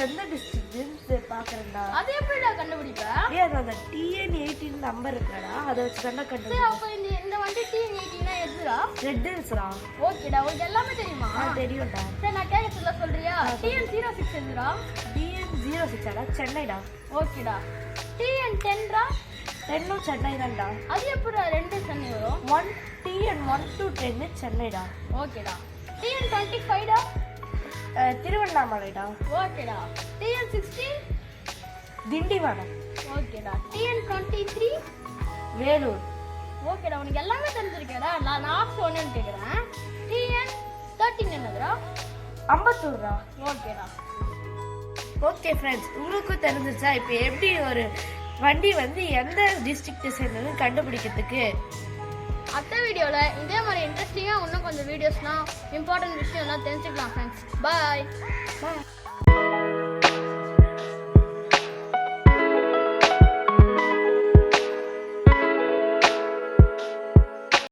எந்த டிஸ்ட்ரிக்ட்னு பாக்குறேன்டா. அது எப்படிடா கண்டுபிடிப்ப? ஏன் அந்த TN18 நம்பர் இருக்குடா, அதை வச்சு கண்ணா சரி கண்டுபிடிப்பேன். அப்ப இந்த வண்டி TN18 எதுடா? ரெட் ஹில்ஸ்ரா. ஓகேடா, உனக்கு எல்லாமே தெரியுமா? தெரியும்டா. சரி நான் கேட்கறதுல சொல்றியா? TN06 எதுடா? TN06 ஆடா, சென்னைடா. ஓகேடா. TN10டா? 10 சென்னை தான்டா. அது எப்படிடா ரெண்டு சென்னை வரும்? TN1 to 10 சென்னைடா. ஓகேடா. TN25டா? திருவண்ணாமலைடா. ஓகேடா. TN16? திண்டிவனம். ஓகேடா. TN23? வேலூர். ஓகேடா, உனக்கு எல்லாமே தெரிஞ்சிருக்கேடா. நான் லாஸ்ட் ஒன்னு கேக்குறேன். TN13 என்னதுடா? அம்பத்தூர்டா. ஓகேடா. ஓகே ஃப்ரெண்ட்ஸ், உங்களுக்கும் தெரிஞ்சிருச்சா இப்போ எப்படி ஒரு வண்டி வந்து எந்த டிஸ்ட்ரிக்ட் சேர்ந்ததுன்னு கண்டுபிடிக்கிறதுக்கு? அடுத்த வீடியோவில் இதே மாதிரி இன்ட்ரெஸ்டிங்காக இன்னும் கொஞ்சம் வீடியோஸ்லாம் இம்பார்ட்டன்ட் விஷயம்லாம் தெரிஞ்சுக்கலாம் ஃப்ரெண்ட்ஸ். பாய்.